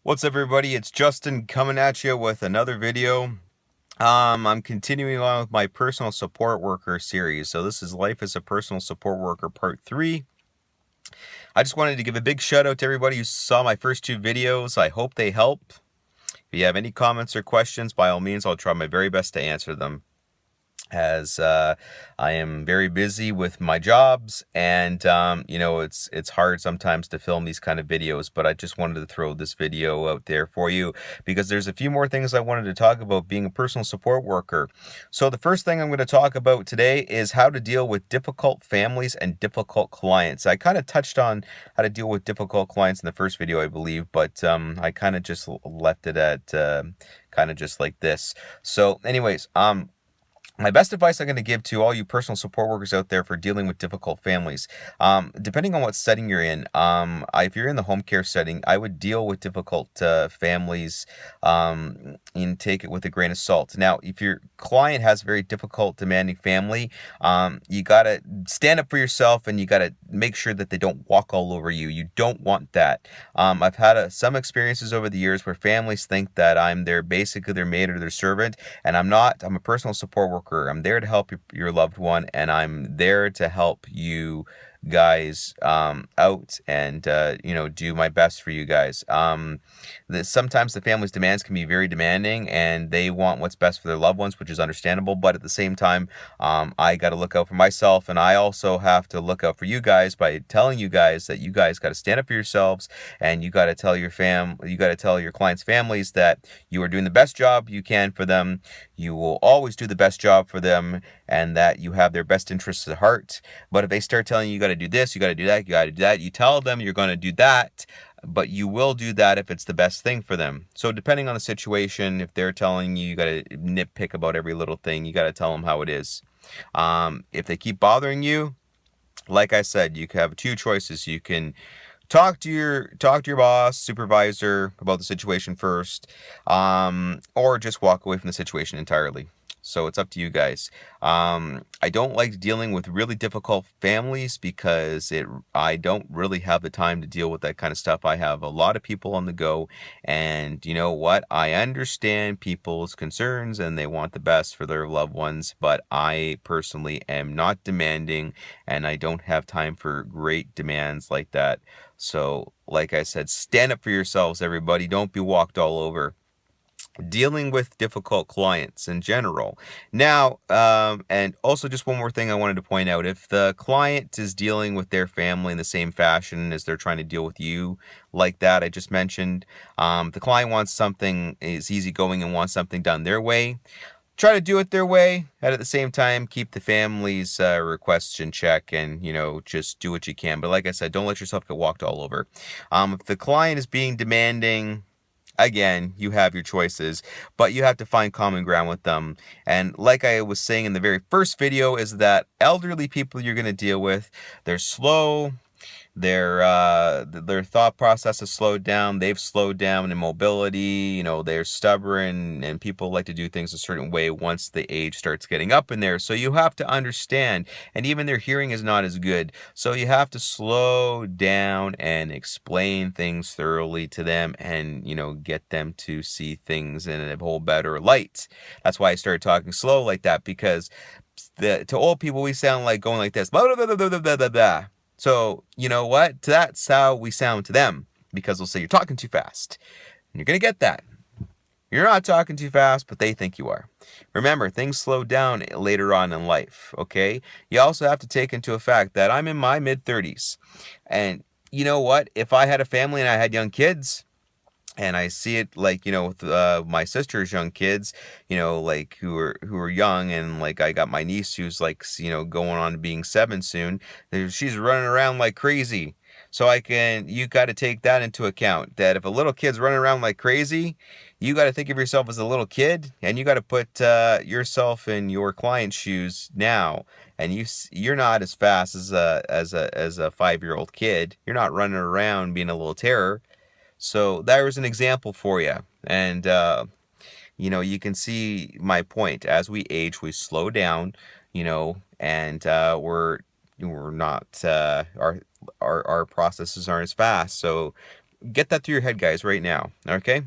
What's up, everybody? It's Justin coming at you with another video. I'm continuing on with my personal support worker series. So this is Life as a Personal Support Worker Part 3. I just wanted to give a big shout out to everybody who saw my first two videos. I hope they help. If you have any comments or questions, by all means, I'll try my very best to answer them, as I am very busy with my jobs, and it's hard sometimes to film these kind of videos, but I just wanted to throw this video out there for you because there's a few more things I wanted to talk about being a personal support worker. So the first thing I'm going to talk about today is how to deal with difficult families and difficult clients. I kind of touched on how to deal with difficult clients in the first video, I believe, but I kind of just left it at kind of just like this. So anyways, my best advice I'm going to give to all you personal support workers out there for dealing with difficult families, depending on what setting you're in, if you're in the home care setting, I would deal with difficult families and take it with a grain of salt. Now, if your client has a very difficult, demanding family, you got to stand up for yourself and you got to make sure that they don't walk all over you. You don't want that. I've had some experiences over the years where families think that I'm basically their maid or their servant, and I'm not. I'm a personal support worker. I'm there to help your loved one, and I'm there to help you guys out and do my best for you guys. Sometimes the family's demands can be very demanding, and they want what's best for their loved ones, which is understandable, but at the same time, I got to look out for myself, and I also have to look out for you guys by telling you guys that you guys got to stand up for yourselves, and you got to tell your clients' families that you are doing the best job you can for them. You will always do the best job for them, and that you have their best interests at heart. But if they start telling you, you got to do this, you got to do that, you got to do that, you tell them you're going to do that, but you will do that if it's the best thing for them. So depending on the situation, if they're telling you, you got to nitpick about every little thing, you got to tell them how it is. If they keep bothering you, like I said, you have two choices. You can talk to your boss, supervisor about the situation first, or just walk away from the situation entirely. So it's up to you guys. I don't like dealing with really difficult families because I don't really have the time to deal with that kind of stuff. I have a lot of people on the go, and you know what? I understand people's concerns and they want the best for their loved ones, but I personally am not demanding, and I don't have time for great demands like that. So, like I said, stand up for yourselves, everybody. Don't be walked all over. Dealing with difficult clients in general. Now, and also just one more thing I wanted to point out. If the client is dealing with their family in the same fashion as they're trying to deal with you, like that I just mentioned, the client wants something, is easygoing and wants something done their way, try to do it their way, and at the same time keep the family's requests in check, and just do what you can. But like I said, don't let yourself get walked all over. If the client is being demanding, again, you have your choices, but you have to find common ground with them. And like I was saying in the very first video, is that elderly people you're going to deal with, they're slow. Their thought process has slowed down. They've slowed down in mobility. They're stubborn, and people like to do things a certain way once the age starts getting up in there. So you have to understand, and even their hearing is not as good. So you have to slow down and explain things thoroughly to them, and get them to see things in a whole better light. That's why I started talking slow like that, because to old people we sound like going like this. Blah, blah, blah, blah, blah, blah, blah. So, you know what? That's how we sound to them, because they'll say you're talking too fast. And you're going to get that. You're not talking too fast, but they think you are. Remember, things slow down later on in life, okay? You also have to take into effect that I'm in my mid-30s. And you know what? If I had a family and I had young kids, and I see it like, with my sister's young kids, like who are young, and like I got my niece who's like, going on to being 7 soon. She's running around like crazy. So you got to take that into account, that if a little kid's running around like crazy, you got to think of yourself as a little kid, and you got to put yourself in your client's shoes now. And you're not as fast as a 5-year-old kid. You're not running around being a little terror. So that was an example for you. And, you can see my point. As we age, we slow down, and we're not, our processes aren't as fast. So Get that through your head, guys, right now. Okay.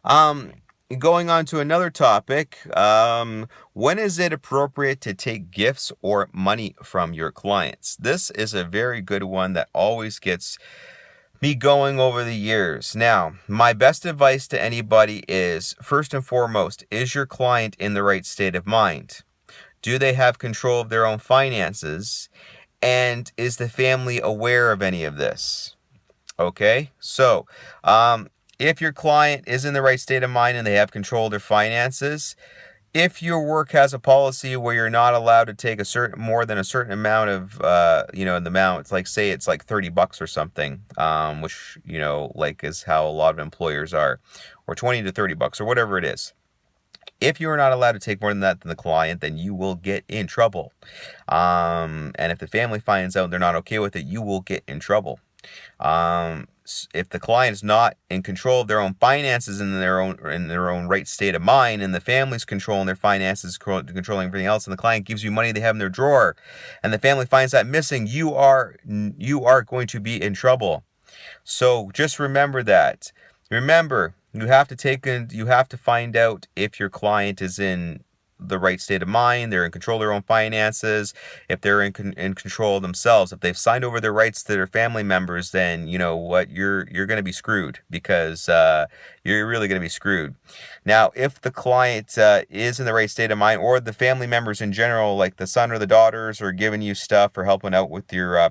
Um, Going on to another topic. When is it appropriate to take gifts or money from your clients? This is a very good one that always gets me going over the years. Now, my best advice to anybody is, first and foremost, is your client in the right state of mind? Do they have control of their own finances? And is the family aware of any of this? Okay, so if your client is in the right state of mind and they have control of their finances, if your work has a policy where you're not allowed to take a certain more than a certain amount of the amount, it's like, say it's like $30 or something, which like is how a lot of employers are, or 20 to $30 or whatever it is. If you are not allowed to take more than that than the client, then you will get in trouble. And if the family finds out they're not okay with it, you will get in trouble. If the client is not in control of their own finances in their own right state of mind, and the family's controlling their finances, controlling everything else, and the client gives you money they have in their drawer, and the family finds that missing, you are going to be in trouble. So just remember that. Remember, you have to find out if your client is in the right state of mind, they're in control of their own finances, if they're in control of themselves. If they've signed over their rights to their family members, then you know what, you're going to be screwed, because you're really going to be screwed. Now, if the client is in the right state of mind, or the family members in general, like the son or the daughters, are giving you stuff or helping out with your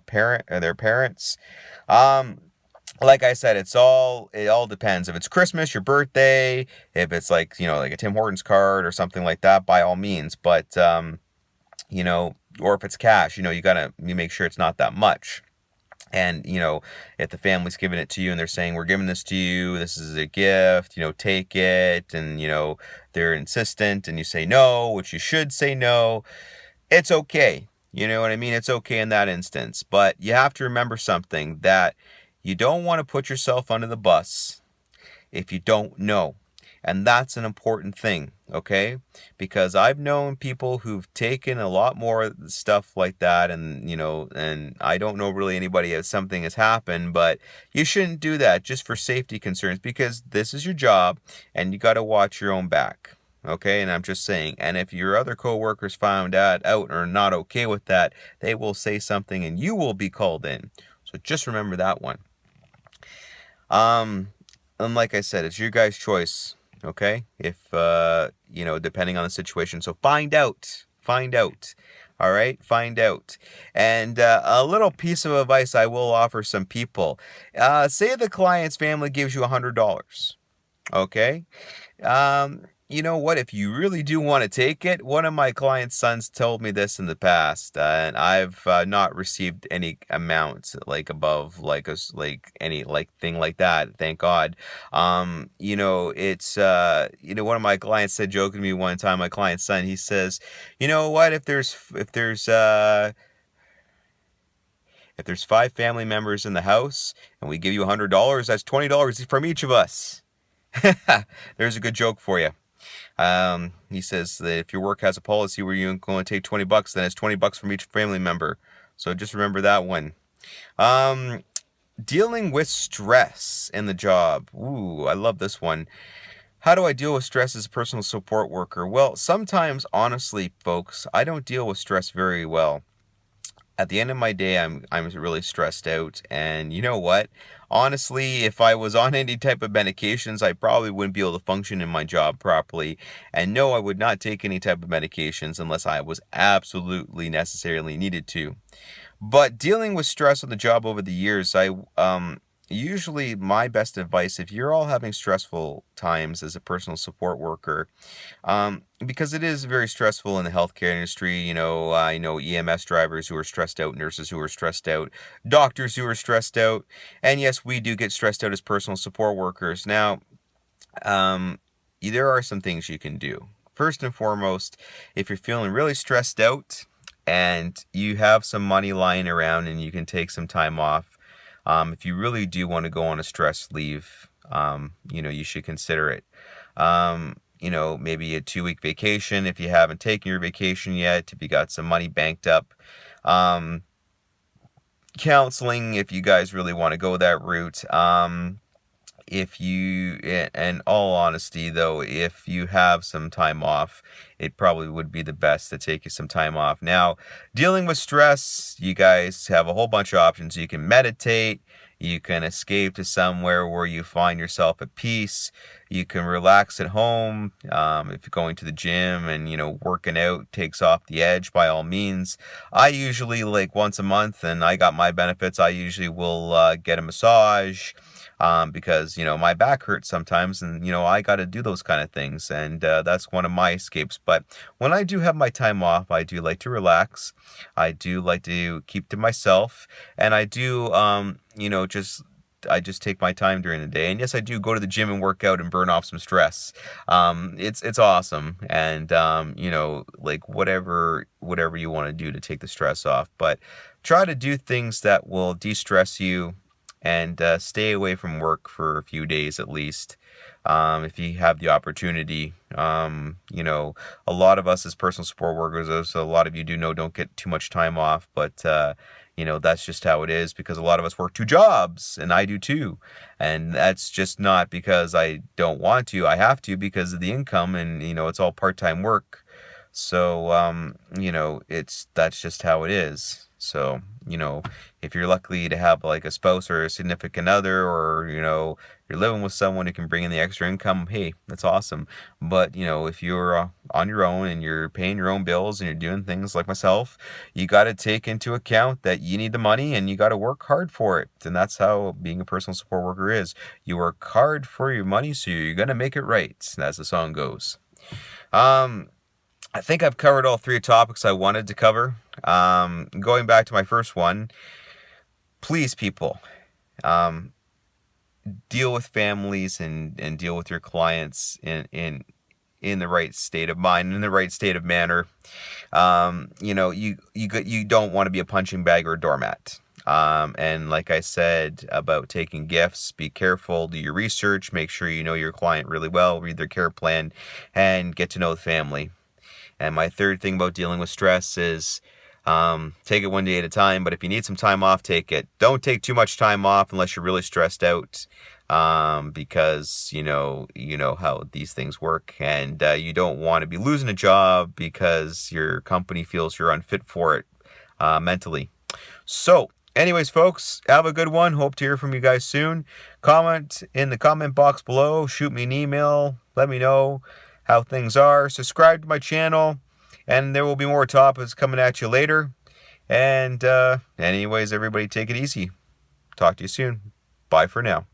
their parents, like I said, it all depends. If it's Christmas, your birthday, if it's like, like a Tim Hortons card or something like that, by all means. But, or if it's cash, you make sure it's not that much. And, if the family's giving it to you and they're saying, we're giving this to you, this is a gift, take it. And, they're insistent and you say no, which you should say no. It's okay. You know what I mean? It's okay in that instance. But you have to remember something, that you don't want to put yourself under the bus if you don't know. And that's an important thing, okay? Because I've known people who've taken a lot more stuff like that, and, and I don't know really anybody if something has happened, but you shouldn't do that just for safety concerns, because this is your job and you got to watch your own back. Okay, and I'm just saying, and if your other co-workers found out or are not okay with that, they will say something and you will be called in. So just remember that one. And like I said, it's your guys' choice, okay? If, depending on the situation. So find out. All right, find out. And a little piece of advice I will offer some people. Say the client's family gives you $100, okay? You know what? If you really do want to take it, one of my client's sons told me this in the past, and I've not received any amounts like above any thing like that. Thank God. It's one of my clients said, joking to me one time, my client's son, he says, you know what? If there's 5 family members in the house and we give you $100, that's $20 from each of us. There's a good joke for you. He says that if your work has a policy where you're going to take $20, then it's $20 from each family member. So just remember that one. Dealing with stress in the job. Ooh, I love this one. How do I deal with stress as a personal support worker? Well, sometimes, honestly, folks, I don't deal with stress very well. At the end of my day, I'm really stressed out, and you know what? Honestly, if I was on any type of medications, I probably wouldn't be able to function in my job properly. And no, I would not take any type of medications unless I was absolutely necessarily needed to. But dealing with stress on the job over the years, usually my best advice, if you're all having stressful times as a personal support worker, because it is very stressful in the healthcare industry. I know EMS drivers who are stressed out, nurses who are stressed out, doctors who are stressed out, and yes, we do get stressed out as personal support workers. Now, there are some things you can do. First and foremost, if you're feeling really stressed out and you have some money lying around and you can take some time off, if you really do want to go on a stress leave, you should consider it. Maybe a 2-week vacation if you haven't taken your vacation yet, if you got some money banked up. counseling if you guys really want to go that route. If you, in all honesty though, if you have some time off, it probably would be the best to take you some time off. Now, dealing with stress, you guys have a whole bunch of options. You can meditate, you can escape to somewhere where you find yourself at peace, you can relax at home. If you're going to the gym and, working out takes off the edge, by all means. I usually, like once a month, and I got my benefits, I usually will get a massage, because my back hurts sometimes, and I got to do those kind of things, and that's one of my escapes. But when I do have my time off, I do like to relax. I do like to keep to myself, and I do I just take my time during the day. And yes, I do go to the gym and work out and burn off some stress. It's awesome, and like whatever you want to do to take the stress off, but try to do things that will de-stress you, and stay away from work for a few days at least, if you have the opportunity. A lot of us as personal support workers, as a lot of you do know, don't get too much time off, but that's just how it is, because a lot of us work 2 jobs, and I do too. And that's just not because I don't want to. I have to because of the income, and it's all part-time work. So that's just how it is. So if you're lucky to have like a spouse or a significant other, or you're living with someone who can bring in the extra income, hey, that's awesome. But if you're on your own and you're paying your own bills and you're doing things like myself, you got to take into account that you need the money and you got to work hard for it. And that's how being a personal support worker is. You work hard for your money, so you're gonna make it right, as the song goes. I think I've covered all 3 topics I wanted to cover. Going back to my first one, please, people, deal with families and deal with your clients in the right state of mind, in the right state of manner. You don't want to be a punching bag or a doormat. And like I said about taking gifts, be careful, do your research, make sure you know your client really well, read their care plan, and get to know the family. And my third thing about dealing with stress is, take it one day at a time. But if you need some time off, take it. Don't take too much time off unless you're really stressed out, because you know how these things work, and you don't want to be losing a job because your company feels you're unfit for it, mentally. So anyways, folks, have a good one. Hope to hear from you guys soon. Comment in the comment box below. Shoot me an email. Let me know how things are. Subscribe to my channel, and there will be more topics coming at you later. And anyways, everybody, take it easy. Talk to you soon. Bye for now.